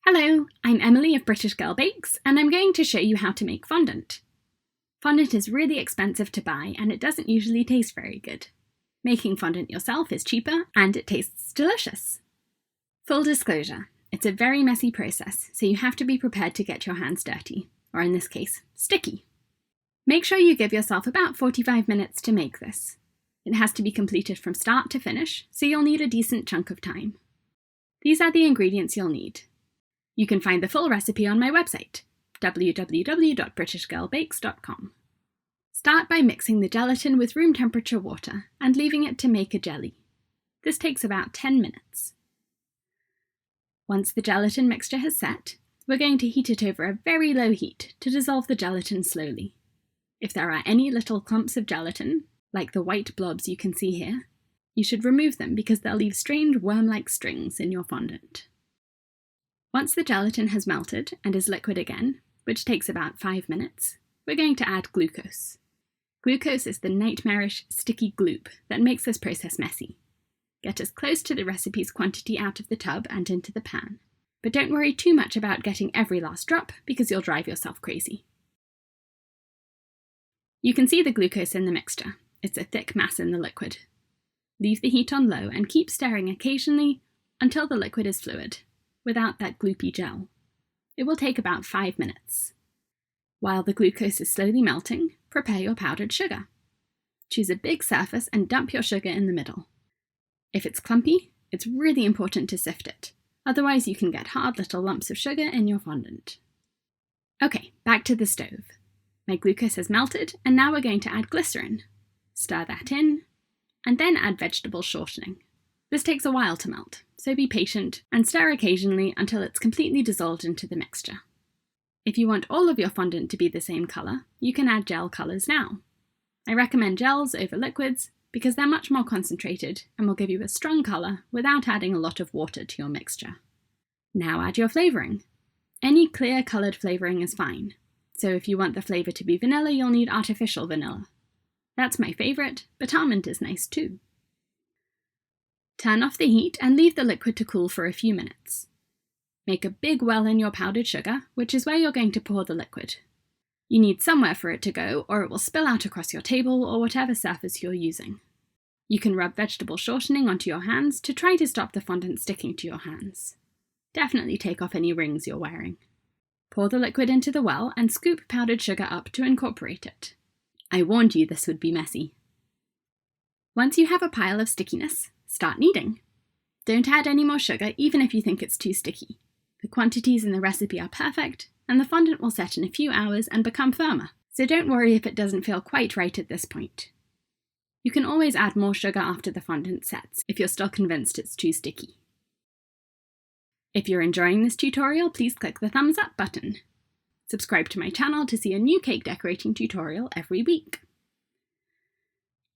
Hello, I'm Emily of British Girl Bakes, and I'm going to show you how to make fondant. Fondant is really expensive to buy and it doesn't usually taste very good. Making fondant yourself is cheaper and it tastes delicious. Full disclosure, it's a very messy process, so you have to be prepared to get your hands dirty, or in this case, sticky. Make sure you give yourself about 45 minutes to make this. It has to be completed from start to finish, so you'll need a decent chunk of time. These are the ingredients you'll need. You can find the full recipe on my website, www.britishgirlbakes.com. Start by mixing the gelatin with room temperature water and leaving it to make a jelly. This takes about 10 minutes. Once the gelatin mixture has set, we're going to heat it over a very low heat to dissolve the gelatin slowly. If there are any little clumps of gelatin, like the white blobs you can see here, you should remove them because they'll leave strange worm-like strings in your fondant. Once the gelatin has melted and is liquid again, which takes about 5 minutes, we're going to add glucose. Glucose is the nightmarish, sticky gloop that makes this process messy. Get as close to the recipe's quantity out of the tub and into the pan, but don't worry too much about getting every last drop because you'll drive yourself crazy. You can see the glucose in the mixture. It's a thick mass in the liquid. Leave the heat on low and keep stirring occasionally until the liquid is fluid, without that gloopy gel. It will take about 5 minutes. While the glucose is slowly melting, prepare your powdered sugar. Choose a big surface and dump your sugar in the middle. If it's clumpy, it's really important to sift it, otherwise you can get hard little lumps of sugar in your fondant. Okay, back to the stove. My glucose has melted, and now we're going to add glycerin. Stir that in, and then add vegetable shortening. This takes a while to melt, so be patient and stir occasionally until it's completely dissolved into the mixture. If you want all of your fondant to be the same colour, you can add gel colours now. I recommend gels over liquids because they're much more concentrated and will give you a strong colour without adding a lot of water to your mixture. Now add your flavouring. Any clear coloured flavouring is fine, so if you want the flavour to be vanilla, you'll need artificial vanilla. That's my favourite, but almond is nice too. Turn off the heat and leave the liquid to cool for a few minutes. Make a big well in your powdered sugar, which is where you're going to pour the liquid. You need somewhere for it to go, or it will spill out across your table or whatever surface you're using. You can rub vegetable shortening onto your hands to try to stop the fondant sticking to your hands. Definitely take off any rings you're wearing. Pour the liquid into the well and scoop powdered sugar up to incorporate it. I warned you this would be messy. Once you have a pile of stickiness, start kneading. Don't add any more sugar even if you think it's too sticky. The quantities in the recipe are perfect, and the fondant will set in a few hours and become firmer, so don't worry if it doesn't feel quite right at this point. You can always add more sugar after the fondant sets if you're still convinced it's too sticky. If you're enjoying this tutorial, please click the thumbs up button. Subscribe to my channel to see a new cake decorating tutorial every week.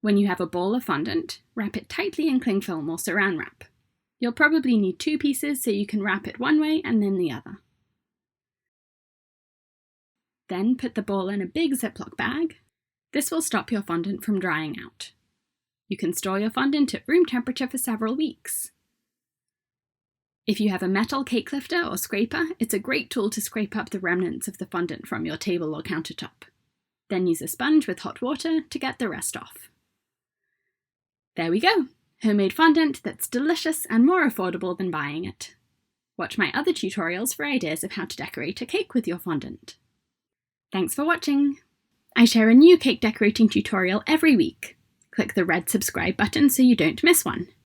When you have a ball of fondant, wrap it tightly in cling film or saran wrap. You'll probably need 2 pieces so you can wrap it one way and then the other. Then put the ball in a big Ziploc bag. This will stop your fondant from drying out. You can store your fondant at room temperature for several weeks. If you have a metal cake lifter or scraper, it's a great tool to scrape up the remnants of the fondant from your table or countertop. Then use a sponge with hot water to get the rest off. There we go! Homemade fondant that's delicious and more affordable than buying it. Watch my other tutorials for ideas of how to decorate a cake with your fondant. Thanks for watching! I share a new cake decorating tutorial every week. Click the red subscribe button so you don't miss one.